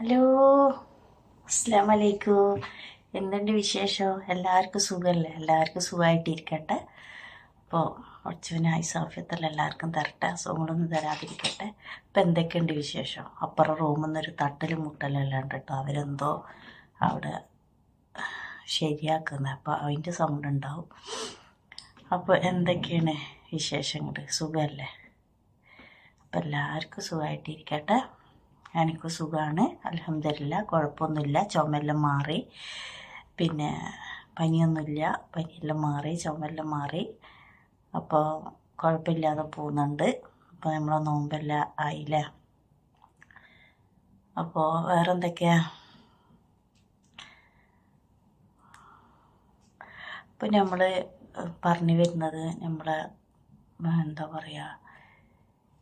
Hello, അസ്സലാമു അലൈക്കും. എന്തുണ്ട് വിശേഷം? എല്ലാവർക്കും സുഖമല്ലേ? എല്ലാവർക്കും സുഖമായിട്ടിരിക്കട്ടെ. അപ്പോൾ കുറച്ചുവിന് ആയുസാഫ്യത്തല്ല എല്ലാവർക്കും തരട്ടെ, അസുഖങ്ങളൊന്നും തരാതിരിക്കട്ടെ. ഇപ്പം എന്തൊക്കെയുണ്ട് വിശേഷം? അപ്പുറം റൂമിൽ നിന്നൊരു തട്ടലും മുട്ടലെല്ലാം ഉണ്ട് കേട്ടോ. അവരെന്തോ അവിടെ ശരിയാക്കുന്നത്, അപ്പോൾ അതിൻ്റെ സൗണ്ട് ഉണ്ടാവും. അപ്പോൾ എന്തൊക്കെയാണ് വിശേഷങ്ങൾ? സുഖമല്ലേ? അപ്പം എല്ലാവർക്കും സുഖമായിട്ടിരിക്കട്ടെ. എനിക്ക് സുഖമാണ്, അൽഹംദുലില്ലാ, കുഴപ്പമൊന്നുമില്ല. ചുമയെല്ലാം മാറി, പിന്നെ പനിയൊന്നുമില്ല, പനിയെല്ലാം മാറി, ചുമയെല്ലാം മാറി. അപ്പോൾ കുഴപ്പമില്ലാതെ പോകുന്നുണ്ട്. അപ്പോൾ നമ്മളെ നോമ്പെല്ലാം ആയില്ലേ? അപ്പോൾ വേറെ എന്തൊക്കെയാ? ഇപ്പം നമ്മൾ പറഞ്ഞു വരുന്നത്, നമ്മളെ എന്താ പറയുക,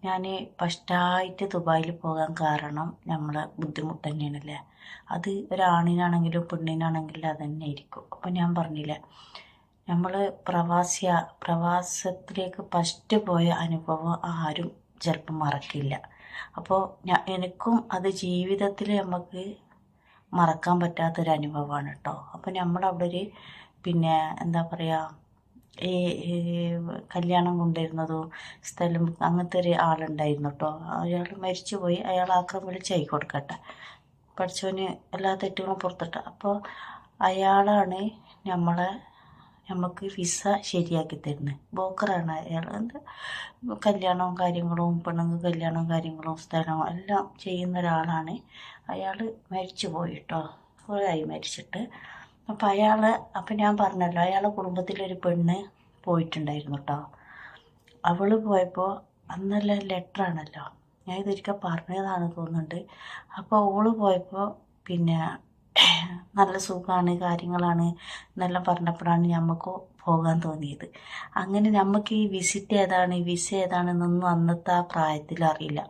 ഞാൻ ഫസ്റ്റായിട്ട് ദുബായിൽ പോകാൻ കാരണം നമ്മളെ ബുദ്ധിമുട്ട് തന്നെയാണല്ലേ. അത് ഒരാണിനാണെങ്കിലും പെണ്ണിനാണെങ്കിലും അത് തന്നെ ആയിരിക്കും. അപ്പം ഞാൻ പറഞ്ഞില്ലേ, നമ്മൾ പ്രവാസത്തിലേക്ക് ഫസ്റ്റ് പോയ അനുഭവം ആരും ചിലപ്പം മറക്കില്ല. അപ്പോൾ എനിക്കും അത് ജീവിതത്തിൽ നമുക്ക് മറക്കാൻ പറ്റാത്തൊരു അനുഭവമാണ് കേട്ടോ. അപ്പോൾ നമ്മളവിടെ ഒരു പിന്നെ എന്താ പറയുക, ഈ കല്യാണം കൊണ്ടുവരുന്നതും സ്ഥലം അങ്ങനത്തെ ഒരു ആളുണ്ടായിരുന്നു കേട്ടോ. അയാൾ മരിച്ചുപോയി. അയാൾ ആക്രം വിളിച്ചായി കൊടുക്കട്ടെ, പഠിച്ചവന് എല്ലാ തെറ്റുകളും പുറത്തിട്ട. അപ്പോൾ അയാളാണ് നമുക്ക് വിസ ശരിയാക്കി തരുന്നത്. ബ്രോക്കറാണ് അയാൾ. എന്ത് കല്യാണവും കാര്യങ്ങളും, പെണ്ണുങ്ങൾ കല്യാണവും കാര്യങ്ങളും സ്ഥലവും എല്ലാം ചെയ്യുന്ന ഒരാളാണ്. അയാൾ മരിച്ചു പോയി കേട്ടോ, കുറേയായി മരിച്ചിട്ട്. അപ്പം ഞാൻ പറഞ്ഞല്ലോ, അയാളെ കുടുംബത്തിലൊരു പെണ്ണ് പോയിട്ടുണ്ടായിരുന്നു കേട്ടോ. അവൾ പോയപ്പോൾ അന്നെല്ലാം ലെറ്ററാണല്ലോ, ഞാൻ ഇതൊരിക്കൽ പറഞ്ഞതാണ് തോന്നുന്നുണ്ട്. അപ്പോൾ ഓള് പോയപ്പോൾ പിന്നെ നല്ല സുഖമാണ് കാര്യങ്ങളാണ് എന്നെല്ലാം പറഞ്ഞപ്പോഴാണ് നമുക്ക് പോകാൻ തോന്നിയത്. അങ്ങനെ നമുക്ക് ഈ വിസ ഏതാണെന്നൊന്നും അന്നത്തെ ആ പ്രായത്തിൽ അറിയില്ല.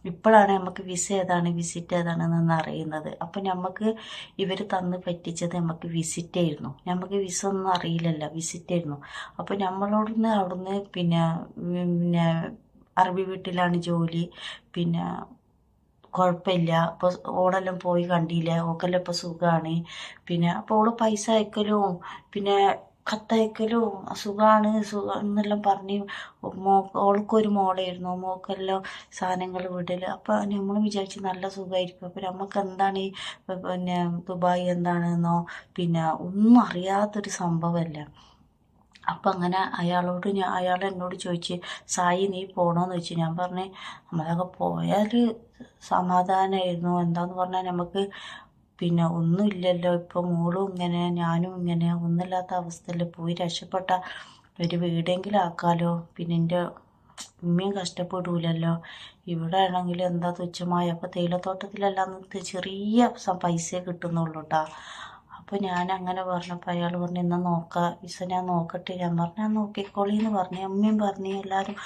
ഇപ്പോഴാണ് നമുക്ക് വിസ ഏതാണ് വിസിറ്റ് ഏതാണെന്നൊന്നും അറിയുന്നത്. അപ്പം നമുക്ക് ഇവർ തന്ന് പറ്റിച്ചത് നമുക്ക് വിസിറ്റ് ആയിരുന്നു. നമുക്ക് വിസ ഒന്നും അറിയില്ലല്ലോ, വിസിറ്റ് ആയിരുന്നു. അപ്പോൾ നമ്മളോടന്ന് അവിടുന്ന് പിന്നെ അറബി വീട്ടിലാണ് ജോലി, പിന്നെ കുഴപ്പമില്ല. ഇപ്പോൾ ഓളെല്ലാം പോയി കണ്ടില്ലേ, ഓക്കെല്ലാം ഇപ്പോൾ സുഖമാണ്. പിന്നെ അപ്പോൾ ഓള് പൈസ അയക്കലും പിന്നെ കത്തയക്കലും സുഖമാണ് എന്നെല്ലാം പറഞ്ഞ് ഓൾക്കൊരു മോളായിരുന്നു, മോക്കെല്ലാം സാധനങ്ങൾ വിടൽ. അപ്പോൾ നമ്മൾ വിചാരിച്ച് നല്ല സുഖമായിരിക്കും. അപ്പോൾ നമുക്ക് എന്താണ് ഈ പിന്നെ ദുബായ് എന്താണെന്നോ പിന്നെ ഒന്നും അറിയാത്തൊരു സംഭവമല്ല. അപ്പം അങ്ങനെ അയാൾ എന്നോട് ചോദിച്ച്, സായി നീ പോകണമെന്ന് ചോദിച്ചു. ഞാൻ പറഞ്ഞ് നമ്മളൊക്കെ പോയാൽ സമാധാനമായിരുന്നു. എന്താന്ന് പറഞ്ഞാൽ നമുക്ക് പിന്നെ ഒന്നുമില്ലല്ലോ, ഇപ്പം മോളും ഇങ്ങനെ ഞാനും ഇങ്ങനെ ഒന്നുമില്ലാത്ത അവസ്ഥയിൽ പോയി രക്ഷപ്പെട്ട ഒരു വീടെങ്കിലും ആക്കാലോ. പിന്നെ എൻ്റെ ഉമ്മയും കഷ്ടപ്പെടൂലല്ലോ. ഇവിടെ ആണെങ്കിൽ എന്താ തുച്ഛമായ, അപ്പോൾ തേയിലത്തോട്ടത്തിലെല്ലാം ചെറിയ പൈസയെ കിട്ടുന്നുള്ളൂ കേട്ടോ. അപ്പോൾ ഞാൻ അങ്ങനെ പറഞ്ഞപ്പോൾ അയാൾ പറഞ്ഞു എന്നാൽ നോക്കാം, വിസ ഞാൻ നോക്കട്ടെ. ഞാൻ പറഞ്ഞു ഞാൻ നോക്കിക്കോളീന്ന് പറഞ്ഞു. അമ്മയും പറഞ്ഞു, എല്ലാവരും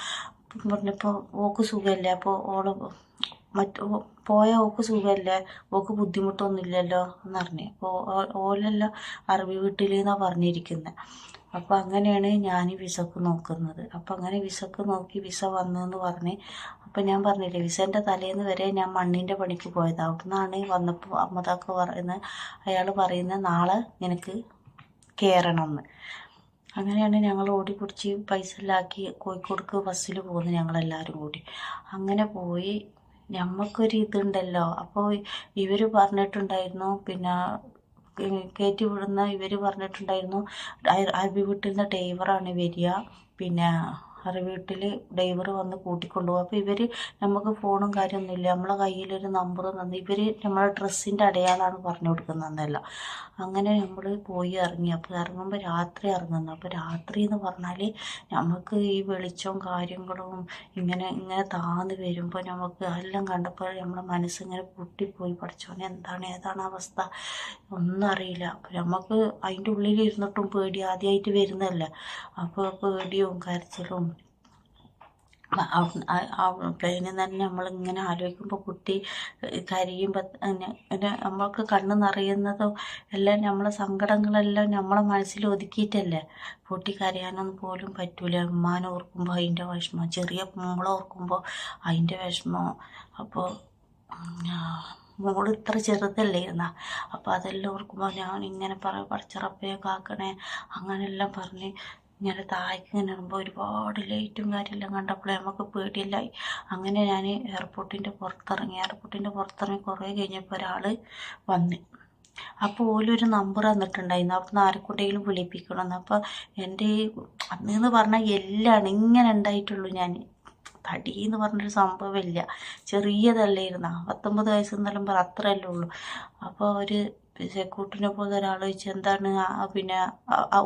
പറഞ്ഞപ്പോൾ ഓക്ക് സുഖമല്ലേ, അപ്പോൾ പോയ ഓക്ക് സുഖമല്ലേ, ഓക്ക് ബുദ്ധിമുട്ടൊന്നുമില്ലല്ലോ എന്ന് പറഞ്ഞു. അപ്പോൾ ഓലെല്ലാം അറബി വീട്ടിൽ നിന്നാണ് പറഞ്ഞിരിക്കുന്നത്. അപ്പോൾ അങ്ങനെയാണ് ഞാൻ വിസക്ക് നോക്കുന്നത്. അപ്പോൾ അങ്ങനെ വിസക്ക് നോക്കി വിസ വന്നെന്ന് പറഞ്ഞ്. അപ്പം ഞാൻ പറഞ്ഞില്ലേ, വിസേൻ്റെ തലേന്ന് വരെ ഞാൻ മണ്ണിൻ്റെ പണിക്ക് പോയത്. അവിടുന്നാണ് വന്നപ്പോൾ അമ്മതാക്ക് അയാൾ പറയുന്നത് നാളെ നിനക്ക് കയറണമെന്ന്. അങ്ങനെയാണ് ഞങ്ങൾ ഓടിപ്പിടിച്ച് പൈസ എല്ലാക്കി കോഴിക്കോടേക്ക് ബസ്സിൽ പോകുന്നു ഞങ്ങളെല്ലാവരും കൂടി. അങ്ങനെ പോയി ഞമ്മക്കൊരു ഇതുണ്ടല്ലോ. അപ്പോൾ ഇവർ പറഞ്ഞിട്ടുണ്ടായിരുന്നു, പിന്നെ കയറ്റി വിടുന്ന ഇവർ പറഞ്ഞിട്ടുണ്ടായിരുന്നു അറബി വീട്ടിൽ നിന്ന് ഡ്രൈവറാണ് വരിക, പിന്നെ അറബി വീട്ടിൽ ഡ്രൈവർ വന്ന് കൂട്ടിക്കൊണ്ടുപോകും. അപ്പോൾ ഇവർ നമുക്ക് ഫോണും കാര്യമൊന്നുമില്ല, നമ്മളെ കയ്യിലൊരു നമ്പർ തന്നു. ഇവർ നമ്മളെ ഡ്രസ്സിൻ്റെ അടയാളമാണ് പറഞ്ഞു കൊടുക്കുന്നതെന്നല്ല. അങ്ങനെ നമ്മൾ പോയി ഇറങ്ങി. അപ്പോൾ ഇറങ്ങുമ്പോൾ രാത്രി ഇറങ്ങുന്നു. അപ്പോൾ രാത്രി എന്ന് പറഞ്ഞാൽ നമുക്ക് ഈ വെളിച്ചവും കാര്യങ്ങളും ഇങ്ങനെ താന്ന് വരുമ്പോൾ നമുക്ക് എല്ലാം കണ്ടപ്പോൾ നമ്മളെ മനസ്സിങ്ങനെ പൊട്ടിപ്പോയി. പഠിച്ചോനെ എന്താണ് ഏതാണ് അവസ്ഥ ഒന്നും അറിയില്ല. അപ്പോൾ നമുക്ക് അതിൻ്റെ ഉള്ളിൽ ഇരുന്നിട്ടും പേടി, ആദ്യമായിട്ട് വരുന്നതല്ലേ. അപ്പോൾ പേടിയും കരച്ചിലും പ്ലെയിനിൽ തന്നെ നമ്മളിങ്ങനെ ആലോചിക്കുമ്പോൾ കുട്ടി കരയുമ്പോൾ നമ്മൾക്ക് കണ്ണ് നിറയുന്നതും എല്ലാം നമ്മളെ സങ്കടങ്ങളെല്ലാം നമ്മളെ മനസ്സിൽ ഒതുക്കിയിട്ടല്ലേ. പൊട്ടി കരയാനൊന്നും പോലും പറ്റൂല. ഉമ്മാനെ ഓർക്കുമ്പോൾ അതിൻ്റെ വിഷമം, ചെറിയ മോളെ ഓർക്കുമ്പോൾ അതിൻ്റെ വിഷമം. അപ്പോൾ മോള് ഇത്ര ചെറുതല്ലേ ഇരുന്ന. അപ്പോൾ അതെല്ലാം ഓർക്കുമ്പോൾ ഞാൻ ഇങ്ങനെ പറയും, പടച്ചറപ്പയെ കാക്കണേ അങ്ങനെയെല്ലാം പറഞ്ഞ് ഇങ്ങനെ താഴേക്ക് ഇങ്ങനെ ഇടുമ്പോൾ ഒരുപാട് ലൈറ്റും കാര്യമെല്ലാം കണ്ടപ്പോൾ നമുക്ക് പേടിയില്ലായി. അങ്ങനെ ഞാൻ എയർപോർട്ടിൻ്റെ പുറത്തിറങ്ങി കുറേ കഴിഞ്ഞപ്പോൾ ഒരാൾ വന്ന്. അപ്പോൾ ഓലൊരു നമ്പർ തന്നിട്ടുണ്ടായിരുന്നു, അവിടുന്ന് ആരെക്കൊണ്ടെങ്കിലും വിളിപ്പിക്കണമെന്ന്. അപ്പോൾ എൻ്റെ ഈ അന്നെന്ന് പറഞ്ഞാൽ എല്ലാം ഇങ്ങനെ ഉണ്ടായിട്ടുള്ളൂ. ഞാൻ തടി എന്ന് പറഞ്ഞൊരു സംഭവമില്ല, ചെറിയതല്ലായിരുന്ന 19 വയസ്സെന്നെല്ലാം പറ അത്രയല്ലേ ഉള്ളൂ. അപ്പോൾ ഒരു സെക്യൂരിറ്റിനെ പോലെ ഒരാൾ ചോദിച്ചു എന്താണ്, പിന്നെ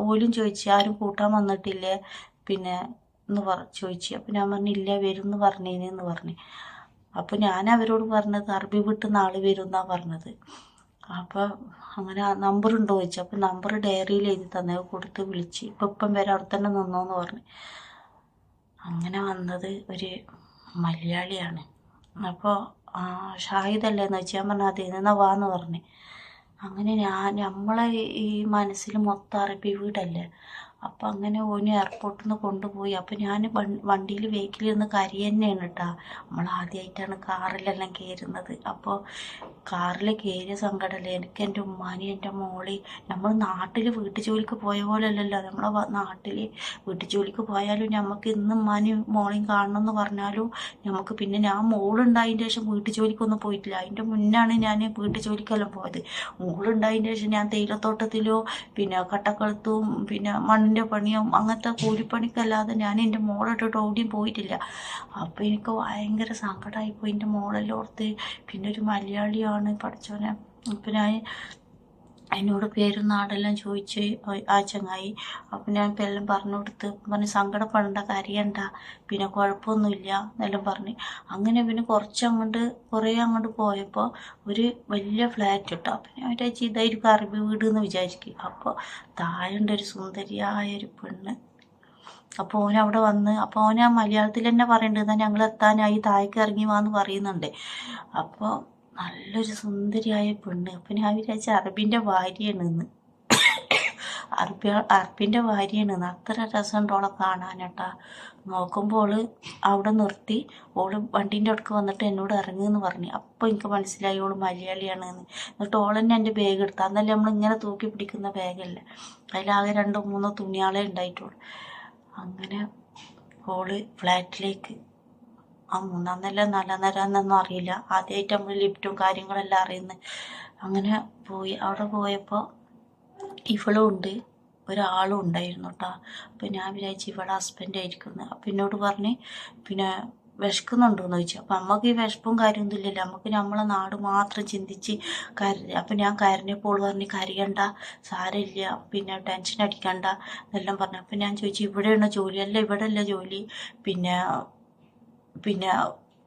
ഓലും ചോദിച്ചു ആരും കൂട്ടാൻ വന്നിട്ടില്ലേ പിന്നെ എന്ന് ചോദിച്ചു. അപ്പോൾ ഞാൻ പറഞ്ഞു ഇല്ല വരും എന്ന് പറഞ്ഞേനെന്ന് പറഞ്ഞു. അപ്പോൾ ഞാൻ അവരോട് പറഞ്ഞത് അറബി വീട്ടിൽ നിന്ന് ആൾ വരും എന്നാണ് പറഞ്ഞത്. അപ്പോൾ അങ്ങനെ നമ്പർ ഉണ്ടോ ചോദിച്ചു. അപ്പോൾ നമ്പർ ഡയറിയിൽ എഴുതി തന്നെ കൊടുത്ത് വിളിച്ച് ഇപ്പം വരെ അവിടെ തന്നെ നിന്നോന്ന് പറഞ്ഞു. അങ്ങനെ വന്നത് ഒരു മലയാളിയാണ്. അപ്പോൾ ഷാഹിദല്ലേന്ന് വെച്ചാൽ ഞാൻ പറഞ്ഞു അതേ എന്നാ വാന്ന് പറഞ്ഞു. അങ്ങനെ നമ്മളെ ഈ മനസ്സിൽ മൊത്തം അറബി വീടല്ലേ. അപ്പം അങ്ങനെ ഓന് എയർപോർട്ടിൽ നിന്ന് കൊണ്ടുപോയി. അപ്പം ഞാൻ വണ്ടിയിൽ വെഹിക്കിലിരുന്ന് കരി തന്നെയാണ് കേട്ടോ. നമ്മൾ ആദ്യമായിട്ടാണ് കാറിലെല്ലാം കയറുന്നത്. അപ്പോൾ കാറിൽ കയറിയ സങ്കടമല്ലേ എനിക്ക്, എൻ്റെ ഉമ്മാനി എൻ്റെ മോളി. നമ്മൾ നാട്ടിൽ വീട്ടു ജോലിക്ക് പോയ പോലെ അല്ലല്ലോ. നമ്മളെ നാട്ടിൽ വീട്ടു ജോലിക്ക് പോയാലും നമുക്ക് ഇന്ന് ഉമ്മാനെയും മോളെയും കാണണം എന്ന് പറഞ്ഞാലും നമുക്ക് പിന്നെ ഞാൻ മോളുണ്ടായതിൻ്റെ ശേഷം വീട്ടു ജോലിക്കൊന്നും പോയിട്ടില്ല. അതിൻ്റെ മുന്നാണ് ഞാൻ വീട്ടു ജോലിക്കെല്ലാം പോയത്. മോളുണ്ടായതിൻ്റെ ശേഷം ഞാൻ തേയിലത്തോട്ടത്തിലോ പിന്നെ കട്ടക്കളത്തും പിന്നെ മണ്ണിൻ്റെ പണിയും അങ്ങനത്തെ കൂലിപ്പണിക്കല്ലാതെ ഞാൻ എൻ്റെ മോളിട്ടിട്ട് ഓടിയും പോയിട്ടില്ല. അപ്പോൾ എനിക്ക് ഭയങ്കര സങ്കടമായിപ്പോയി എൻ്റെ മോളെല്ലാം ഓർത്ത്. പിന്നെ ഒരു മലയാളിയാണ് പഠിച്ചോനെ. അപ്പം ഞാൻ എന്നോട് പേരും നാടെല്ലാം ചോദിച്ച് ആ ചങ്ങായി. അപ്പം ഞാൻ ഇപ്പം എല്ലാം പറഞ്ഞു കൊടുത്ത് പറഞ്ഞ് സങ്കടപ്പെടേണ്ട കരയണ്ട പിന്നെ കുഴപ്പമൊന്നുമില്ല എന്നെല്ലാം പറഞ്ഞ്. അങ്ങനെ പിന്നെ കുറേ അങ്ങോട്ട് പോയപ്പോൾ ഒരു വലിയ ഫ്ലാറ്റ് ഇട്ടു. അപ്പം ഞാൻ വിചാരിച്ചു ഇതായിരിക്കും അറബി വീട് എന്ന് വിചാരിക്കും. അപ്പോൾ താഴെയുണ്ടൊരു സുന്ദരിയായ ഒരു പെണ്ണ്. അപ്പോൾ ഓനവിടെ വന്ന്, അപ്പോൾ ഓൻ ആ മലയാളത്തിൽ തന്നെ പറയുന്നുണ്ട് എന്നാൽ ഞങ്ങൾ എത്താനായി താഴേക്ക് ഇറങ്ങി വാന്ന് പറയുന്നുണ്ട്. അപ്പോൾ നല്ലൊരു സുന്ദരിയായ പെണ്ണ്. അപ്പം ഞാൻ വിചാരിച്ച അറബിൻ്റെ ഭാര്യയാണെന്ന്. അറബിൻ്റെ ഭാര്യയാണെന്ന്. അത്ര രസമുണ്ട് ഓളെ കാണാനട്ടാ. നോക്കുമ്പോൾ അവിടെ നിർത്തി ഓള് വണ്ടീൻ്റെ അടുക്ക് വന്നിട്ട് എന്നോട് ഇറങ്ങുമെന്ന് പറഞ്ഞു. അപ്പോൾ എനിക്ക് മനസ്സിലായി ഓള് മലയാളിയാണെന്ന്. എന്നിട്ട് ഓളെന്നെ എൻ്റെ ബാഗ് എടുത്തു. അന്നല്ലേ നമ്മളിങ്ങനെ തൂക്കി പിടിക്കുന്ന ബാഗല്ലേ, അതിലാകെ 2-3 തുണിയാളെ ഉണ്ടായിട്ടുള്ളൂ. അങ്ങനെ ഓള് ഫ്ലാറ്റിലേക്ക് ആ 3-ാം നില 4-ാം നില എന്നൊന്നും അറിയില്ല, ആദ്യമായിട്ട് നമ്മൾ ലിഫ്റ്റും കാര്യങ്ങളെല്ലാം അറിയുന്നത്. അങ്ങനെ പോയി. അവിടെ പോയപ്പോൾ ഇവളും ഉണ്ട് ഒരാളും ഉണ്ടായിരുന്നു കേട്ടോ. അപ്പം ഞാൻ വിചാരിച്ചു ഇവിടെ ഹസ്ബൻഡ് ആയിരിക്കുന്നു. അപ്പം എന്നോട് പറഞ്ഞ് പിന്നെ വിശക്കുന്നുണ്ടോയെന്ന് ചോദിച്ചു. അപ്പം നമുക്ക് ഈ വിശപ്പും കാര്യമൊന്നും ഇല്ലല്ലോ, നമുക്ക് നമ്മളെ നാട് മാത്രം ചിന്തിച്ച് കരഞ്ഞു. അപ്പം ഞാൻ കരഞ്ഞപ്പോൾ പറഞ്ഞ് കരയണ്ട സാരമില്ല പിന്നെ ടെൻഷൻ അടിക്കണ്ട എന്നെല്ലാം പറഞ്ഞു. അപ്പം ഞാൻ ചോദിച്ചു ഇവിടെയാണോ ജോലി? അല്ല ഇവിടെ അല്ല ജോലി, പിന്നെ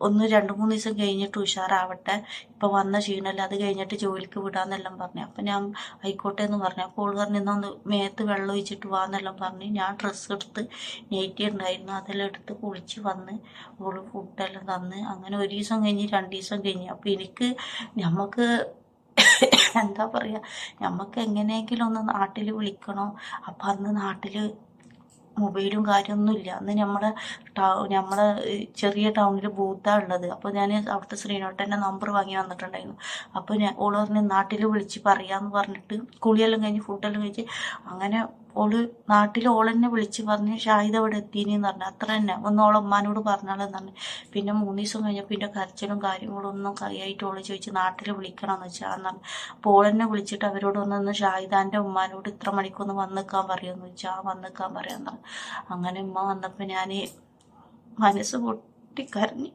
2-3 ദിവസം കഴിഞ്ഞിട്ട് ഉഷാറാവട്ടെ, ഇപ്പം വന്ന ക്ഷീണമല്ല അത് കഴിഞ്ഞിട്ട് ജോലിക്ക് വിടാന്നെല്ലാം പറഞ്ഞു. അപ്പം ഞാൻ ആയിക്കോട്ടെ എന്ന് പറഞ്ഞു. അപ്പോൾ ഓൾ പറഞ്ഞു ഇന്നൊന്ന് മേത്ത് വെള്ളം ഒഴിച്ചിട്ട് വാന്നെല്ലാം പറഞ്ഞ് ഞാൻ ഡ്രസ്സ് എടുത്ത് നെയ്റ്റി ഉണ്ടായിരുന്നു അതെല്ലാം എടുത്ത് കുളിച്ച് വന്ന് ഓള് ഫുഡെല്ലാം തന്ന്. അങ്ങനെ 1 ദിവസം കഴിഞ്ഞ് 2 ദിവസം കഴിഞ്ഞ്. അപ്പോൾ എനിക്ക് നമുക്ക് എന്താ പറയുക, നമുക്ക് എങ്ങനെയെങ്കിലും ഒന്ന് നാട്ടിൽ വിളിക്കണോ. അപ്പം അന്ന് നാട്ടിൽ മൊബൈലും കാര്യമൊന്നുമില്ല. അന്ന് നമ്മളെ ചെറിയ ടൗണിൽ ബൂത്താണ് ഉള്ളത്. അപ്പോൾ ഞാൻ അവിടുത്തെ ശ്രീനോട്ടൻ്റെ നമ്പർ വാങ്ങി വന്നിട്ടുണ്ടായിരുന്നു. അപ്പോൾ ഓള് പറഞ്ഞ് നാട്ടിൽ വിളിച്ച് പറയാമെന്ന് പറഞ്ഞിട്ട് കുളിയെല്ലാം കഴിഞ്ഞ് ഫുഡെല്ലാം കഴിച്ച് അങ്ങനെ ഓള് നാട്ടിൽ ഓളെന്നെ വിളിച്ച് പറഞ്ഞ് ഷാഹിദ് അവിടെ എത്തീനെന്ന് പറഞ്ഞു. അത്ര തന്നെ ഒന്ന് ഓളെ ഉമ്മാനോട് പറഞ്ഞാലെന്ന് പറഞ്ഞു. പിന്നെ 3 ദിവസം കഴിഞ്ഞപ്പോൾ പിന്നെ കരച്ചിലും കാര്യങ്ങളും ഒന്നും കറിയായിട്ട് ഓള് ചോദിച്ച് നാട്ടിൽ വിളിക്കണമെന്ന് വെച്ചാൽ എന്നാണ്. അപ്പോൾ ഓളെന്നെ വിളിച്ചിട്ട് അവരോട് ഒന്ന് ഷാഹിദാൻ്റെ ഉമ്മാനോട് ഇത്ര മണിക്കൊന്ന് വന്ന് നിൽക്കാൻ പറയുമെന്ന് വെച്ചാൽ വന്ന് നിൽക്കാൻ പറയാമെന്നാണ്. അങ്ങനെ ഉമ്മ വന്നപ്പോൾ ഞാൻ മനസ്സ് പൊട്ടിക്കരഞ്ഞ്.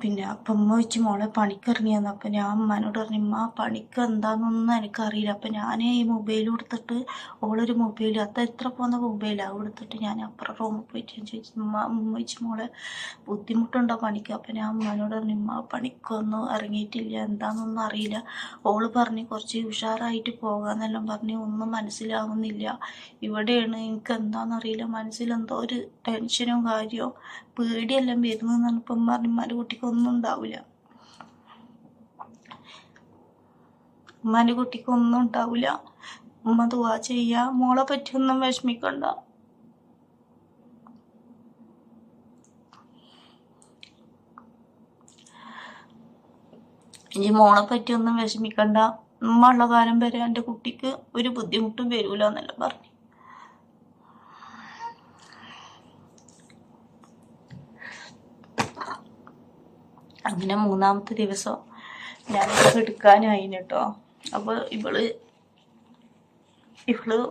പിന്നെ അപ്പം ഉമ്മ വെച്ച് മോളെ പണിക്കിറങ്ങിയെന്ന്. അപ്പം ഞാൻ ഉമ്മാനോട് പറഞ്ഞു ഉമ്മ പണിക്ക് എന്താണെന്നൊന്നും എനിക്കറിയില്ല. അപ്പം ഞാൻ ഈ മൊബൈൽ കൊടുത്തിട്ട് ഓളൊരു മൊബൈൽ അത് എത്ര പോകുന്ന മൊബൈലാണ് കൊടുത്തിട്ട് ഞാൻ അപ്പുറം റൂമിൽ പോയിട്ട് ഞാൻ ചോദിച്ചു ഉമ്മ വെച്ച് മോളെ ബുദ്ധിമുട്ടുണ്ടോ പണിക്ക്? അപ്പം ഞാൻ ഉമ്മാനോട് പറഞ്ഞു ഉമ്മ പണിക്കൊന്നും ഇറങ്ങിയിട്ടില്ല എന്താണെന്നൊന്നും അറിയില്ല. ഓള് പറഞ്ഞ് കുറച്ച് ഉഷാറായിട്ട് പോകാമെന്നെല്ലാം പറഞ്ഞ് ഒന്നും മനസ്സിലാവുന്നില്ല, ഇവിടെയാണ് എനിക്ക് എന്താണെന്നറിയില്ല മനസ്സിലെന്തോ ഒരു ടെൻഷനും കാര്യവും പേടിയെല്ലാം വരുന്നതെന്ന് പറഞ്ഞപ്പം പറഞ്ഞു ഉമ്മാൻ്റെ കുട്ടിക്കൊന്നും ഉണ്ടാവില്ല, ഉമ്മാൻ്റെ കുട്ടിക്കൊന്നും ഉണ്ടാവില്ല, ഉമ്മ ദുആ ചെയ്യാ, മോളെ പറ്റിയൊന്നും വിഷമിക്കണ്ട. ഇനി മോളെ പറ്റിയൊന്നും വിഷമിക്കണ്ട, ഉമ്മ ഉള്ള കാലം വരെ എൻ്റെ കുട്ടിക്ക് ഒരു ബുദ്ധിമുട്ടും വരൂല എന്നെല്ലാം പറഞ്ഞു. അങ്ങനെ 3-ാമത്തെ ദിവസം ഞാനിത് എടുക്കാനായിന് കേട്ടോ. അപ്പോൾ ഇവള്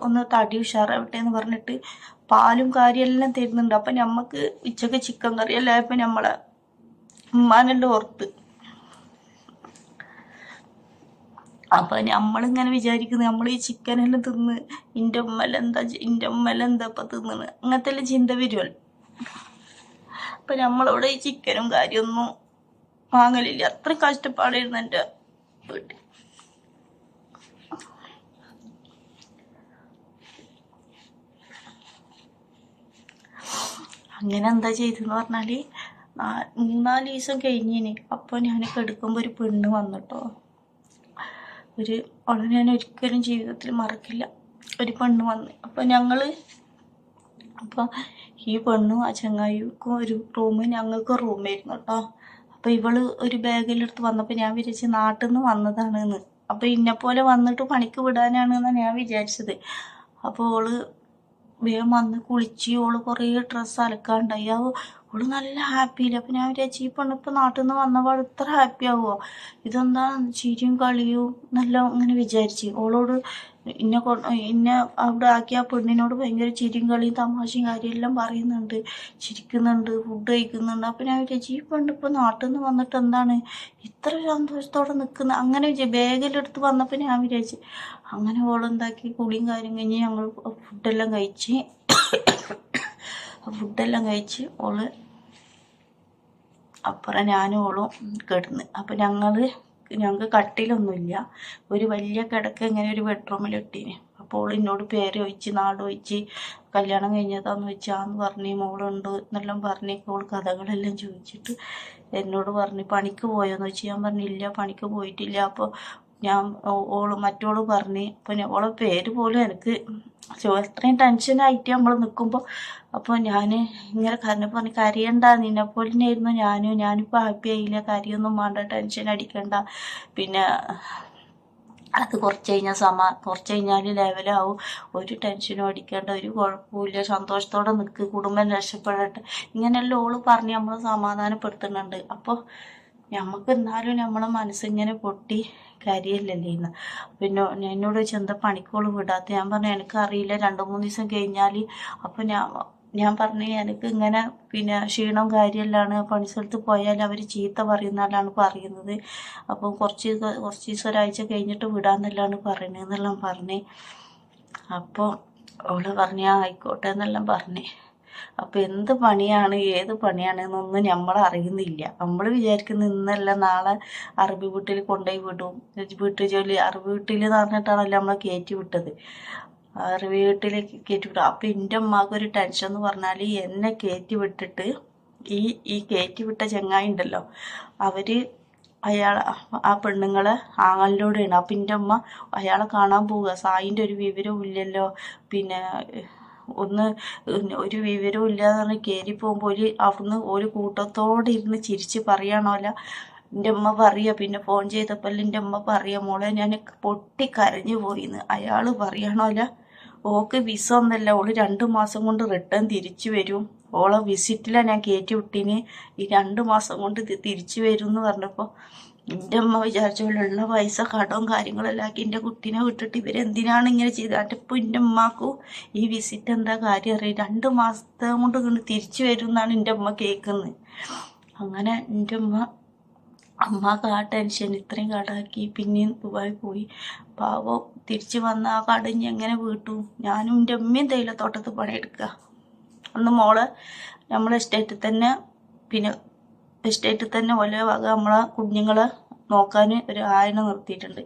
ഒന്ന് തടി ഉഷാറാവട്ടെ എന്ന് പറഞ്ഞിട്ട് പാലും കാര്യമെല്ലാം തരുന്നുണ്ട്. അപ്പം നമുക്ക് ഉച്ചക്ക് ചിക്കൻ കറി എല്ലായപ്പോൾ നമ്മളെ ഉമ്മാനെല്ലാം ഓർത്ത്. അപ്പം നമ്മളിങ്ങനെ വിചാരിക്കുന്നത് നമ്മൾ ഈ ചിക്കനെല്ലാം തിന്ന് ഇൻ്റെ ഉമ്മലെന്താ ഇപ്പം തിന്നണ്, അങ്ങനത്തെ എല്ലാം ചിന്ത വരുമല്ലോ. അപ്പം നമ്മളവിടെ ഈ ചിക്കനും കാര്യമൊന്നും വാങ്ങലില്ല. അത്രയും കഷ്ടപ്പാടായിരുന്നു എൻ്റെ വീട്ടിൽ. അങ്ങനെ എന്താ ചെയ്തെന്ന് പറഞ്ഞാൽ 3-4 ദിവസം കഴിഞ്ഞിന്. അപ്പോൾ ഞാൻ കിടക്കുമ്പോൾ ഒരു പെണ്ണ് വന്നിട്ടോ. അവളെ ഞാൻ ഒരിക്കലും ജീവിതത്തിൽ മറക്കില്ല. ഒരു പെണ്ണ് വന്ന്. അപ്പോൾ ഈ പെണ്ണും ആ ചങ്ങായിക്കും ഒരു റൂം, ഞങ്ങൾക്ക് റൂമായിരുന്നു കേട്ടോ. അപ്പോൾ ഇവള് ഒരു ബാഗിലെടുത്ത് വന്നപ്പോൾ ഞാൻ വിചാരിച്ച് നാട്ടിൽ നിന്ന് വന്നതാണെന്ന്. അപ്പോൾ ഇന്നെപ്പോലെ വന്നിട്ട് പണിക്ക് വിടാനാണെന്നാണ് ഞാൻ വിചാരിച്ചത്. അപ്പോൾ ഓള് വേഗം വന്ന് കുളിച്ച് ഓള് കുറേ ഡ്രസ്സ് അലക്കാണ്ടായി. ഓള് നല്ല ഹാപ്പിയില്ല. അപ്പം ഞാൻ വിചാരിച്ചു ഈ പെണ്ണിപ്പോൾ നാട്ടിൽ നിന്ന് വന്നപാട് ഇത്ര ഹാപ്പി ആവുമോ, ഇതെന്താ ചിരിയും കളിയും നല്ല ഇങ്ങനെ വിചാരിച്ച്. ഓളോട് ഇന്നെ അവിടെ ആക്കി ആ പെണ്ണിനോട് ഭയങ്കര ചിരിയും കളിയും തമാശയും കാര്യമെല്ലാം പറയുന്നുണ്ട്, ചിരിക്കുന്നുണ്ട്, ഫുഡ് കഴിക്കുന്നുണ്ട്. അപ്പം ഞാൻ വിചാരിച്ചു ഈ പെണ്ണിപ്പോൾ നാട്ടിൽ നിന്ന് വന്നിട്ട് എന്താണ് ഇത്ര സന്തോഷത്തോടെ നിൽക്കുന്നത്. അങ്ങനെ ബാഗിലെടുത്ത് വന്നപ്പോൾ ഞാൻ വിചാരിച്ചു. അങ്ങനെ ഓളെന്താക്കി കുളിയും കാര്യം കഴിഞ്ഞ് ഞങ്ങൾ ഫുഡെല്ലാം കഴിച്ച് ഓള് അപ്പുറം ഞാനും ഓളും കിടന്ന്. അപ്പം ഞങ്ങൾക്ക് കട്ടിലൊന്നുമില്ല, ഒരു വലിയ കിടക്ക ഇങ്ങനെ ഒരു ബെഡ്റൂമിലിട്ടീന്. അപ്പോൾ ഓൾ എന്നോട് പേര് ചോദിച്ച് നാട് ചോദിച്ച് കല്യാണം കഴിഞ്ഞതാന്ന് വെച്ചാന്ന് പറഞ്ഞ് മോളുണ്ട് എന്നെല്ലാം പറഞ്ഞ് ഓൾ കഥകളെല്ലാം ചോദിച്ചിട്ട് എന്നോട് പറഞ്ഞ് പണിക്ക് പോയോന്ന് വെച്ച്. ഞാൻ പറഞ്ഞില്ല പണിക്ക് പോയിട്ടില്ല. അപ്പോൾ മറ്റോള് പറഞ്ഞ്. അപ്പോൾ ഓളെ പേര് പോലും എനിക്ക് അത്രയും ടെൻഷനായിട്ട് നമ്മൾ നിൽക്കുമ്പോൾ. അപ്പോൾ ഞാൻ ഇങ്ങനെ പറഞ്ഞ് കരയണ്ട, നിന്നെപ്പോലെ തന്നെയായിരുന്നു ഞാനിപ്പോൾ ഹാപ്പി ആയില്ല, കരയൊന്നും വേണ്ട, ടെൻഷൻ അടിക്കണ്ട, പിന്നെ അത് കുറച്ച് കഴിഞ്ഞാൽ ലെവലാവും, ഒരു ടെൻഷനും അടിക്കേണ്ട, ഒരു കുഴപ്പമില്ല, സന്തോഷത്തോടെ നിൽക്ക്, കുടുംബം രക്ഷപ്പെടട്ടെ, ഇങ്ങനെയെല്ലാം ഓള് പറഞ്ഞ് നമ്മളെ സമാധാനപ്പെടുത്തുന്നുണ്ട്. അപ്പോൾ നമുക്ക് എന്നാലും നമ്മളെ മനസ്സിങ്ങനെ പൊട്ടി കരിയല്ലല്ലേ ഇന്ന്. പിന്നെ എന്നോട് ചോദിച്ചാൽ എന്താ പണിക്കോള് വിടാത്ത. ഞാൻ പറഞ്ഞു എനിക്കറിയില്ല, 2-3 ദിവസം കഴിഞ്ഞാൽ. അപ്പം ഞാൻ പറഞ്ഞു എനിക്ക് ഇങ്ങനെ പിന്നെ ക്ഷീണം കാര്യമെല്ലാണ്, പണിസ്ഥലത്ത് പോയാൽ അവർ ചീത്ത പറയുന്നല്ലാണ് പറയുന്നത്. അപ്പം കുറച്ച് ദിവസം ഒരാഴ്ച കഴിഞ്ഞിട്ട് വിടാമെന്നെല്ലാണ് പറയുന്നതെന്നെല്ലാം പറഞ്ഞ്. അപ്പോൾ അവള് പറഞ്ഞ ആയിക്കോട്ടെ എന്നെല്ലാം പറഞ്ഞ്. അപ്പോൾ എന്ത് പണിയാണ് ഏത് പണിയാണെന്നൊന്നും നമ്മൾ അറിയുന്നില്ല. നമ്മൾ വിചാരിക്കുന്ന ഇന്നല്ല നാളെ അറബി വീട്ടിൽ കൊണ്ടുപോയി വിടും, വീട്ടുജോലി അറബി വീട്ടിൽ എന്ന് പറഞ്ഞിട്ടാണല്ലോ നമ്മളെ കയറ്റി വിട്ടത്. അറബി വീട്ടിലേക്ക് കയറ്റി വിട്ടു. അപ്പോൾ എൻ്റെ അമ്മക്കൊരു ടെൻഷൻ എന്ന് പറഞ്ഞാൽ എന്നെ കയറ്റി വിട്ടിട്ട് ഈ കയറ്റി വിട്ട ചങ്ങായി ഉണ്ടല്ലോ, ആ പെണ്ണുങ്ങളെ ആങ്ങളിലൂടെയാണ്. അപ്പം എൻ്റെ അമ്മ അയാളെ കാണാൻ പോവുക. സായിൻ്റെ ഒരു വിവരവും ഇല്ലല്ലോ, പിന്നെ ഒരു വിവരവും ഇല്ലാതെ പറഞ്ഞ് കയറി പോകുമ്പോൾ അവിടുന്ന് ഒരു കൂട്ടത്തോടെ ഇരുന്ന് ചിരിച്ച് പറയണമല്ല. എൻ്റെ അമ്മ പറയുക, പിന്നെ ഫോൺ ചെയ്തപ്പോൾ എൻ്റെ അമ്മ പറയുക മോളെ ഞാൻ പൊട്ടിക്കരഞ്ഞു പോയിന്ന്. അയാൾ പറയണമല്ല ഓക്ക് വിസ ഒന്നല്ല, ഓള് 2 മാസം കൊണ്ട് റിട്ടേൺ തിരിച്ചു വരും, ഓളെ വിസിറ്റിലാണ് ഞാൻ കയറ്റി വിട്ടിന്, ഈ 2 മാസം കൊണ്ട് തിരിച്ചു വരും എന്ന് പറഞ്ഞപ്പോൾ എൻ്റെ അമ്മ വിചാരിച്ചോളുള്ള പൈസ കടവും കാര്യങ്ങളെല്ലാം ആക്കി എൻ്റെ കുട്ടീനെ വിട്ടിട്ട് ഇവരെന്തിനാണ് ഇങ്ങനെ ചെയ്തത്. ഇപ്പോൾ എൻ്റെ അമ്മക്കും ഈ വിസിറ്റ് എന്താ കാര്യം അറിയാം, 2 മാസത്തെ കൊണ്ട് ഇങ്ങനെ തിരിച്ചു വരും എന്നാണ് എൻ്റെ അമ്മ കേൾക്കുന്നത്. അങ്ങനെ എൻ്റെ അമ്മക്ക് ആ ടെൻഷൻ ഇത്രയും കടാക്കി പിന്നെയും ദുബായി പോയി. പാവം തിരിച്ചു വന്ന ആ കടഞ്ഞ് എങ്ങനെ വീട്ടു. ഞാനും എൻ്റെ അമ്മയും തേയിലത്തോട്ടത്ത് പണിയെടുക്കുക. അന്ന് മോളെ നമ്മളെ എസ്റ്റേറ്റിൽ തന്നെ, പിന്നെ എസ്റ്റേറ്റിൽ തന്നെ ഒരേ വക നമ്മളെ കുഞ്ഞുങ്ങളെ നോക്കാൻ ഒരു ആയനെ നിർത്തിയിട്ടുണ്ട്.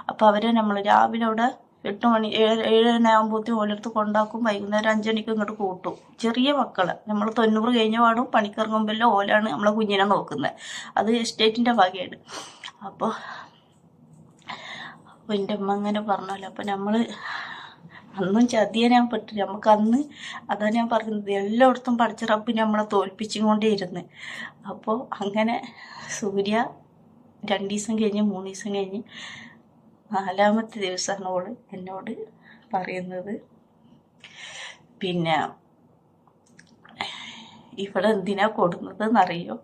അപ്പോൾ അവരെ നമ്മൾ രാവിലെ അവിടെ 8 മണി 7 ആകുമ്പോഴത്തേക്കും ഓരോരുത്ത് കൊണ്ടാക്കും, വൈകുന്നേരം 5 മണിക്ക് ഇങ്ങോട്ട് കൂട്ടും. ചെറിയ മക്കളെ നമ്മൾ 90 കഴിഞ്ഞ പാടും പണിക്കിറങ്ങുമ്പോൾ ഓലാണ് നമ്മളെ കുഞ്ഞിനെ നോക്കുന്നത്. അത് എസ്റ്റേറ്റിൻ്റെ വകയാണ്. അപ്പോൾ എൻ്റെ അമ്മ അങ്ങനെ പറഞ്ഞല്ലോ. അപ്പോൾ നമ്മൾ അന്നും ചതിയാൻ പറ്റില്ല. നമുക്ക് അന്ന് അതാണ് ഞാൻ പറയുന്നത്, എല്ലായിടത്തും പഠിച്ച റബ്ബ് നമ്മളെ തോൽപ്പിച്ചും കൊണ്ടേ ഇരുന്ന്. അപ്പോൾ അങ്ങനെ സൂര്യ 2 ദിവസം കഴിഞ്ഞ് 3 ദിവസം കഴിഞ്ഞ് 4ാമത്തെ ദിവസമാണ് ഓള് എന്നോട് പറയുന്നത്, പിന്നെ ഇവിടെ എന്തിനാ കൊടുന്നതെന്നറിയോ,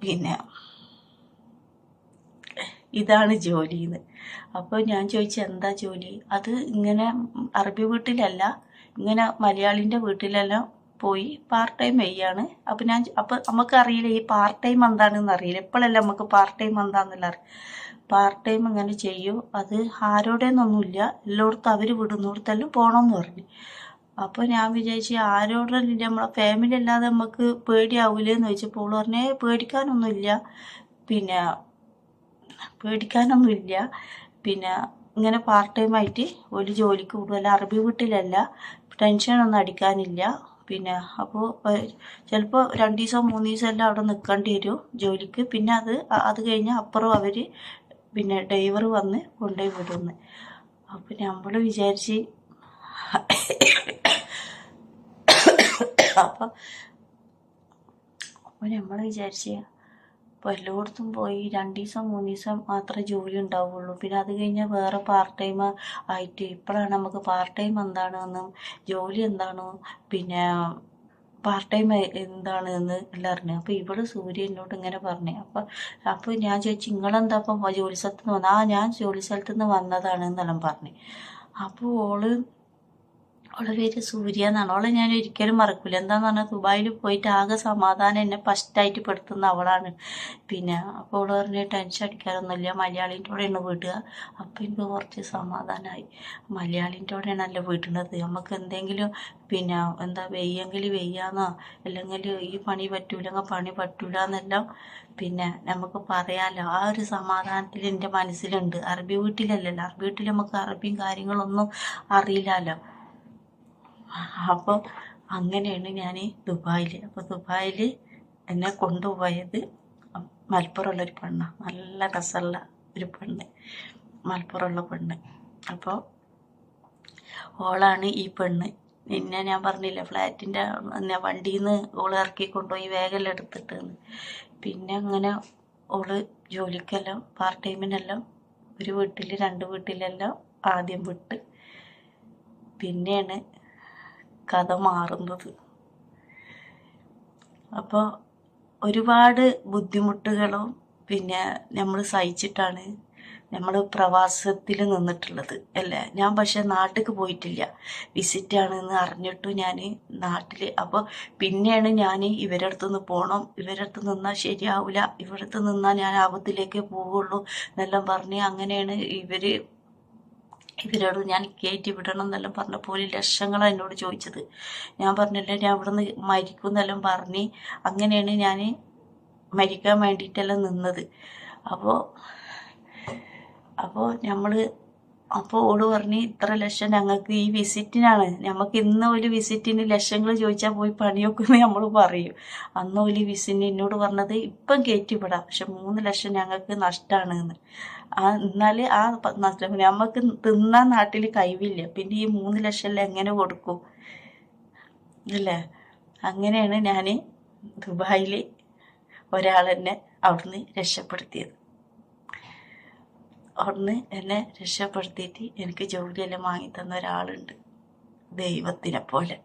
പിന്നെ ഇതാണ് ജോലിന്ന്. അപ്പോൾ ഞാൻ ചോദിച്ചു എന്താ ജോലി? അത് ഇങ്ങനെ അറബി വീട്ടിലല്ല, ഇങ്ങനെ മലയാളിൻ്റെ വീട്ടിലെല്ലാം പോയി പാർട്ട് ടൈം ചെയ്യാണ്. അപ്പം നമുക്കറിയില്ല ഈ പാർട്ട് ടൈം എന്താണെന്ന് അറിയില്ല, എപ്പോഴല്ല നമുക്ക് പാർട്ട് ടൈം എന്താണെന്നല്ല അറിയാം. പാർട്ട് ടൈം ഇങ്ങനെ ചെയ്യൂ, അത് ആരോടേന്നൊന്നുമില്ല, എല്ലായിടത്തും അവർ വിടുന്നിടത്തെല്ലാം പോകണമെന്ന് പറഞ്ഞു. അപ്പോൾ ഞാൻ വിചാരിച്ചു ആരോടല്ല, നമ്മളെ ഫാമിലി അല്ലാതെ നമുക്ക് പേടിയാവൂലേന്ന് ചോദിച്ചപ്പോൾ പറഞ്ഞേ പേടിക്കാനൊന്നുമില്ല, പിന്നെ പിന്നെ ഇങ്ങനെ പാർട്ട് ടൈം ആയിട്ട് ഒരു ജോലിക്ക് വിടുമല്ല, അറബി വീട്ടിലല്ല, ടെൻഷനൊന്നും അടിക്കാനില്ല. പിന്നെ അപ്പോൾ ചിലപ്പോൾ 2 ദിവസം 3 ദിവസം എല്ലാം അവിടെ നിൽക്കേണ്ടി വരും ജോലിക്ക്. പിന്നെ അത് കഴിഞ്ഞ് അപ്പുറം അവർ പിന്നെ ഡ്രൈവർ വന്ന് കൊണ്ടുപോയി വിടുന്നു. അപ്പോൾ നമ്മൾ വിചാരിച്ച് അപ്പോൾ നമ്മൾ വിചാരിച്ച അപ്പോൾ എല്ലായിടത്തും പോയി 2 ദിവസം 3 ദിവസം മാത്രമേ ജോലി ഉണ്ടാവുള്ളൂ. പിന്നെ അത് കഴിഞ്ഞാൽ വേറെ പാർട്ട് ടൈം ആയിട്ട് ഇപ്പോഴാണ് നമുക്ക് പാർട്ട് ടൈം എന്താണെന്നും ജോലി എന്താണോ പിന്നെ പാർട്ട് ടൈം എന്താണ് എന്ന് എല്ലാം അറിഞ്ഞു. അപ്പോൾ ഇവിടെ സൂര്യ എന്നോട് ഇങ്ങനെ പറഞ്ഞു. അപ്പോൾ ഞാൻ ചോദിച്ചു നിങ്ങളെന്താ അപ്പം ജോലി സ്ഥലത്ത് നിന്ന് വന്നത്? ഞാൻ ജോലി സ്ഥലത്ത് നിന്ന് വന്നതാണ് എന്നെല്ലാം പറഞ്ഞു. അപ്പോൾ അവളെ പേര് സൂര്യ എന്നാണ്. അവളെ ഞാൻ ഒരിക്കലും മറക്കില്ല. എന്താന്ന് പറഞ്ഞാൽ ദുബായിൽ പോയിട്ട് ആകെ സമാധാനം എന്നെ ഫസ്റ്റായിട്ട് പെടുത്തുന്ന അവളാണ്. പിന്നെ അപ്പോൾ അവൾ പറഞ്ഞ് ടെൻഷൻ അടിക്കാറൊന്നുമില്ല, മലയാളീൻ്റെ കൂടെയാണ് വീട്ടുക. അപ്പോൾ എനിക്ക് കുറച്ച് സമാധാനമായി. മലയാളീൻ്റെ കൂടെയാണല്ലോ വീട്ടുന്നത്, നമുക്ക് എന്തെങ്കിലും പിന്നെ എന്താ വെയ്യെങ്കിൽ വെയ്യാന്നോ അല്ലെങ്കിൽ ഈ പണി പറ്റൂലെങ്കിൽ പണി പറ്റൂല എന്നെല്ലാം പിന്നെ നമുക്ക് പറയാമല്ലോ. ആ ഒരു സമാധാനത്തിൽ എൻ്റെ മനസ്സിലുണ്ട്. അറബി വീട്ടിലല്ലല്ലോ, അറബി വീട്ടിൽ നമുക്ക് അറബിയും കാര്യങ്ങളൊന്നും അറിയില്ലല്ലോ. അപ്പോൾ അങ്ങനെയാണ് ഞാൻ ദുബായിൽ. അപ്പോൾ ദുബായിൽ എന്നെ കൊണ്ടുപോയത് മലപ്പുറമുള്ളൊരു പെണ്ണാണ്, നല്ല രസമുള്ള ഒരു പെണ്ണ്, മലപ്പുറമുള്ള പെണ്ണ്. അപ്പോൾ ഓളാണ് ഈ പെണ്ണ്. പിന്നെ ഞാൻ പറഞ്ഞില്ല ഫ്ലാറ്റിൻ്റെ വണ്ടിയിൽ നിന്ന് ഓള് ഇറക്കി കൊണ്ടുപോയി വേഗമെല്ലാം എടുത്തിട്ടെന്ന്. പിന്നെ അങ്ങനെ ഓള് ജോലിക്കെല്ലാം പാർട്ട് ടൈമിനെല്ലാം ഒരു വീട്ടിൽ 2 വീട്ടിലെല്ലാം ആദ്യം വിട്ട് പിന്നെയാണ് കഥ മാറുന്നത്. അപ്പോൾ ഒരുപാട് ബുദ്ധിമുട്ടുകളും പിന്നെ നമ്മൾ സഹിച്ചിട്ടാണ് നമ്മൾ പ്രവാസത്തിൽ നിന്നിട്ടുള്ളത് അല്ലേ. ഞാൻ പക്ഷെ നാട്ടിലേക്ക് പോയിട്ടില്ല, വിസിറ്റാണെന്ന് അറിഞ്ഞിട്ടു ഞാൻ നാട്ടിൽ. അപ്പോൾ പിന്നെയാണ് ഞാൻ ഇവരുടെ അടുത്തുനിന്ന് പോകണം, ഇവരുടെ അടുത്ത് നിന്നാൽ ശരിയാവില്ല, ഇവരുടെ അടുത്ത് നിന്നാൽ ഞാൻ ആപത്തിലേക്ക് പോവുള്ളൂ എന്നെല്ലാം പറഞ്ഞ് അങ്ങനെയാണ് ഇവരോട് ഞാൻ കയറ്റി വിടണം എന്നെല്ലാം പറഞ്ഞപ്പോൾ ലക്ഷങ്ങളാണ് എന്നോട് ചോദിച്ചത്. ഞാൻ പറഞ്ഞില്ല ഞാൻ ഇവിടെ നിന്ന് മരിക്കും എന്നെല്ലാം പറഞ്ഞ് അങ്ങനെയാണ് ഞാൻ മരിക്കാൻ വേണ്ടിയിട്ടെല്ലാം നിന്നത്. അപ്പോൾ ഓട് പറഞ്ഞ് ഇത്ര ലക്ഷം ഞങ്ങൾക്ക് ഈ വിസിറ്റിനാണ്, നമുക്ക് ഇന്ന് ഒരു വിസിറ്റിന് ലക്ഷങ്ങൾ ചോദിച്ചാൽ പോയി പണിയൊക്കെ നമ്മൾ പറയും. അന്ന് ഒരു വിസിറ്റിന് എന്നോട് പറഞ്ഞത് ഇപ്പം കയറ്റിവിടാം, പക്ഷെ 3 ലക്ഷം ഞങ്ങൾക്ക് നഷ്ടമാണ് എന്ന്. എന്നാൽ ആ നഷ്ടം നമുക്ക് തിന്നാൻ നാട്ടിൽ കഴിവില്ല, പിന്നെ ഈ 3 ലക്ഷം എങ്ങനെ കൊടുക്കും അല്ലേ. അങ്ങനെയാണ് ഞാൻ ദുബായിൽ ഒരാളെന്നെ അവിടുന്ന് രക്ഷപ്പെടുത്തിയത്. അവിടുന്ന് എന്നെ രക്ഷപ്പെടുത്തിയിട്ട് എനിക്ക് ജോലിയെല്ലാം വാങ്ങിത്തന്ന ഒരാളുണ്ട്, ദൈവത്തിനെ പോലെ.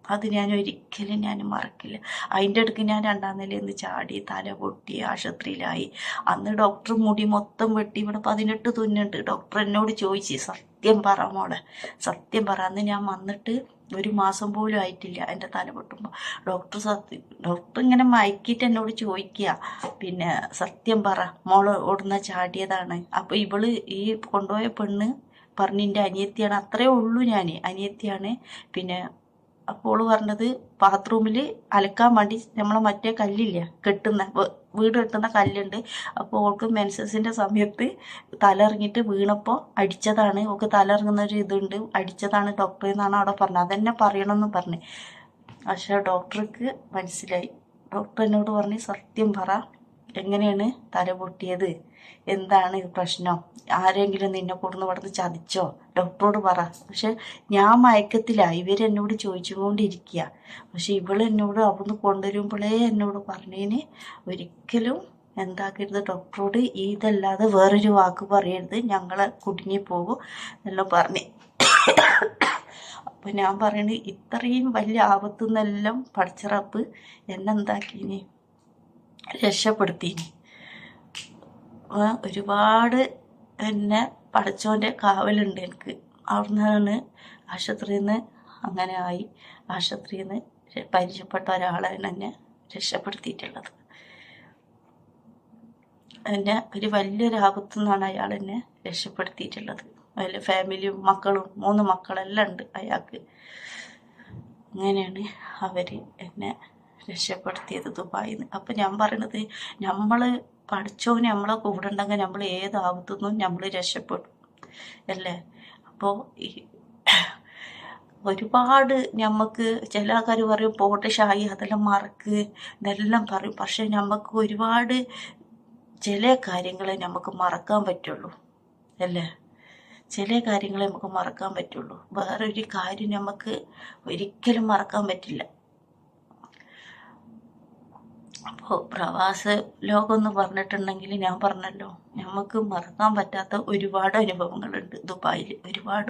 അത് ഞാൻ ഒരിക്കലും മറക്കില്ല. അതിൻ്റെ അടുക്ക് ഞാൻ 2ാം നിലയിൽ നിന്ന് ചാടി തല പൊട്ടി ആശുപത്രിയിലായി. അന്ന് ഡോക്ടർ മുടി മൊത്തം വെട്ടി, ഇവിടെ 18 തുന്നുണ്ട്. ഡോക്ടർ എന്നോട് ചോദിച്ചു സത്യം പറ മോളെ, സത്യം പറ. അന്ന് ഞാൻ വന്നിട്ട് 1 മാസം പോലും ആയിട്ടില്ല എൻ്റെ തല പൊട്ടുമ്പോൾ. ഡോക്ടർ ഇങ്ങനെ മയക്കിയിട്ട് എന്നോട് ചോദിക്കുക, പിന്നെ സത്യം പറ മോള് ഓടുന്ന ചാടിയതാണ്. അപ്പോൾ ഇവള് ഈ കൊണ്ടുപോയ പെണ്ണ് പറഞ്ഞ് എൻ്റെ അനിയത്തിയാണ്, അത്രേ ഉള്ളൂ ഞാൻ അനിയത്തിയാണ്. പിന്നെ അപ്പോൾ പറഞ്ഞത് ബാത്റൂമിൽ അലക്കാൻ വേണ്ടി നമ്മളെ മറ്റേ കല്ലില്ല കെട്ടുന്ന വീട് കെട്ടുന്ന കല്ലുണ്ട്. അപ്പോൾ ഓൾക്ക് മെൻസസിൻ്റെ സമയത്ത് തലയിറങ്ങിയിട്ട് വീണപ്പോൾ അടിച്ചതാണ്, ഓൾക്ക് തലയിറങ്ങുന്ന ഒരു ഇതുണ്ട്, അടിച്ചതാണ് ഡോക്ടർ എന്നാണ് അവിടെ പറഞ്ഞത്. അതെന്നെ പറയണമെന്ന് പറഞ്ഞു. പക്ഷേ ഡോക്ടർക്ക് മനസ്സിലായി. ഡോക്ടർ എന്നോട് പറഞ്ഞ് സത്യം പറ, എങ്ങനെയാണ് തല പൊട്ടിയത്, എന്താണ് പ്രശ്നം, ആരെങ്കിലും നിന്നെ കൊടുന്ന് ഇവിടുന്ന് ചതിച്ചോ, ഡോക്ടറോട് പറ. പക്ഷെ ഞാൻ മയക്കത്തിലാണ്, ഇവരെന്നോട് ചോദിച്ചുകൊണ്ടിരിക്കുക. പക്ഷെ ഇവളെന്നോട് അവിടുന്ന് കൊണ്ടുവരുമ്പോഴേ എന്നോട് പറഞ്ഞതിന് ഒരിക്കലും എന്താക്കരുത്, ഡോക്ടറോട് ഇതല്ലാതെ വേറൊരു വാക്ക് പറയരുത്, ഞങ്ങളെ കുടുങ്ങിപ്പോകും എന്നെല്ലാം പറഞ്ഞ്. അപ്പം ഞാൻ പറയണത് ഇത്രയും വലിയ ആപത്തുനിന്നെല്ലാം പടച്ചിറപ്പ് എന്നെന്താക്കീനി, രക്ഷപ്പെടുത്തീനി. ഒരുപാട് എന്നെ പടച്ചോൻ്റെ കാവലുണ്ട് എനിക്ക്. അവിടുന്നാണ് ആശുപത്രിയിൽ നിന്ന് അങ്ങനെ ആയി. ആശുപത്രിയിൽ നിന്ന് പരിചയപ്പെട്ട ഒരാളെ എന്നെ രക്ഷപ്പെടുത്തിയിട്ടുള്ളത്. എന്നെ ഒരു വലിയൊരു ആപത്തു നിന്നാണ് അയാൾ എന്നെ രക്ഷപ്പെടുത്തിയിട്ടുള്ളത്. അതിൽ ഫാമിലിയും മക്കളും 3 മക്കളെല്ലാം ഉണ്ട് അയാൾക്ക്. അങ്ങനെയാണ് അവർ എന്നെ രക്ഷപ്പെടുത്തിയത് ദുബായിൽ നിന്ന്. അപ്പം ഞാൻ പറയണത്, നമ്മൾ പഠിച്ചോന് നമ്മളെ കൂടെ ഉണ്ടെങ്കിൽ നമ്മൾ ഏത് ആപത്തുനിന്നും നമ്മൾ രക്ഷപ്പെടും അല്ലേ. അപ്പോൾ ഈ ഒരുപാട് നമുക്ക് ചില ആൾക്കാർ പറയും പോട്ടെ ഷായി അതെല്ലാം മറക്ക് ഇതെല്ലാം പറയും. പക്ഷെ നമുക്ക് ഒരുപാട് ചില കാര്യങ്ങളെ നമുക്ക് മറക്കാൻ പറ്റുള്ളൂ അല്ലേ. ചില കാര്യങ്ങളെ നമുക്ക് മറക്കാൻ പറ്റുള്ളൂ. വേറൊരു കാര്യം നമുക്ക് ഒരിക്കലും മറക്കാൻ പറ്റില്ല. അപ്പോൾ പ്രവാസ ലോകം എന്ന് പറഞ്ഞിട്ടുണ്ടെങ്കിൽ ഞാൻ പറഞ്ഞല്ലോ, നമുക്ക് മറക്കാൻ പറ്റാത്ത ഒരുപാട് അനുഭവങ്ങളുണ്ട് ദുബായിൽ. ഒരുപാട്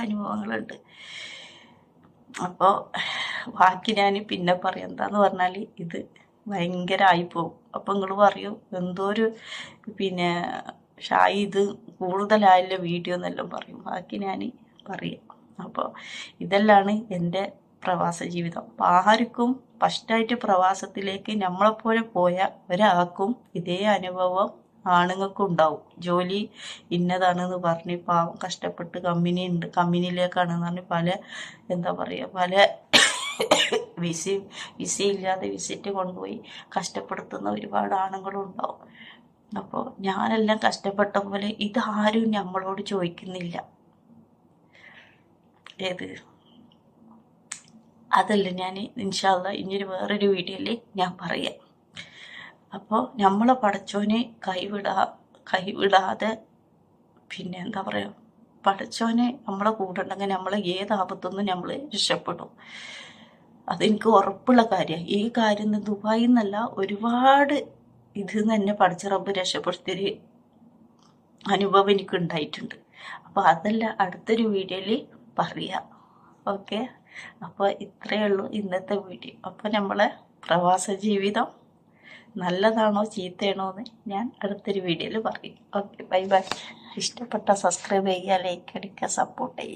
അനുഭവങ്ങളുണ്ട്. അപ്പോൾ ബാക്കി ഞാൻ പിന്നെ പറയാം. എന്താന്ന് പറഞ്ഞാൽ ഇത് ഭയങ്കരമായി പോകും. അപ്പം നിങ്ങൾ പറയൂ എന്തോരു പിന്നെ ഷായി ഇത് കൂടുതലായല്ലോ വീഡിയോ എന്നെല്ലാം പറയും. ബാക്കി ഞാൻ പറയാം. അപ്പോൾ ഇതെല്ലാണ് എൻ്റെ പ്രവാസ ജീവിതം. അപ്പം ആർക്കും ഫസ്റ്റായിട്ട് പ്രവാസത്തിലേക്ക് നമ്മളെപ്പോലെ പോയ ഒരാൾക്കും ഇതേ അനുഭവം ആണുങ്ങൾക്കും ഉണ്ടാവും. ജോലി ഇന്നതാണെന്ന് പറഞ്ഞ് പാവം കഷ്ടപ്പെട്ട് കമ്പനിയിലേക്കാണെന്ന് പറഞ്ഞ് പല എന്താ പറയുക പല വിസയില്ലാതെ വിസിറ്റ് കൊണ്ടുപോയി കഷ്ടപ്പെടുത്തുന്ന ഒരുപാട് ആണുങ്ങളും ഉണ്ടാവും. അപ്പോൾ ഞാനെല്ലാം കഷ്ടപ്പെട്ട പോലെ ഇതാരും നമ്മളോട് ചോദിക്കുന്നില്ല. ഏത് അതല്ല ഞാൻ ഇൻഷാ അല്ലാഹ് ഇനിയൊരു വേറൊരു വീഡിയോയിൽ ഞാൻ പറയാം. അപ്പോൾ നമ്മളെ പടച്ചോനെ കൈവിടാതെ പിന്നെ എന്താ പറയുക, പടച്ചോനെ നമ്മളെ കൂടെ ഉണ്ടെങ്കിൽ നമ്മൾ ഏത് ആപത്തൊന്നും നമ്മൾ രക്ഷപ്പെടും. അതെനിക്ക് ഉറപ്പുള്ള കാര്യമാണ്. ഈ കാര്യം ദുബായിൽ നിന്നല്ല, ഒരുപാട് ഇത് തന്നെ പടച്ച റബ്ബ് രക്ഷപ്പെടുത്തിയൊരു അനുഭവം എനിക്ക് ഉണ്ടായിട്ടുണ്ട്. അപ്പോൾ അതല്ല അടുത്തൊരു വീഡിയോയിൽ പറയാം. ഓക്കെ, അപ്പോൾ ഇത്രയേ ഉള്ളൂ ഇന്നത്തെ വീഡിയോ. അപ്പോൾ നമ്മളെ പ്രവാസ ജീവിതം നല്ലതാണോ ചീത്തയാണോ എന്ന് ഞാൻ അടുത്തൊരു വീഡിയോയിൽ പറയും. Okay, bye bye. ഇഷ്ടപ്പെട്ട സബ്സ്ക്രൈബ് ചെയ്യുക, ലൈക്ക് അടിക്കുക, സപ്പോർട്ട് ചെയ്യുക.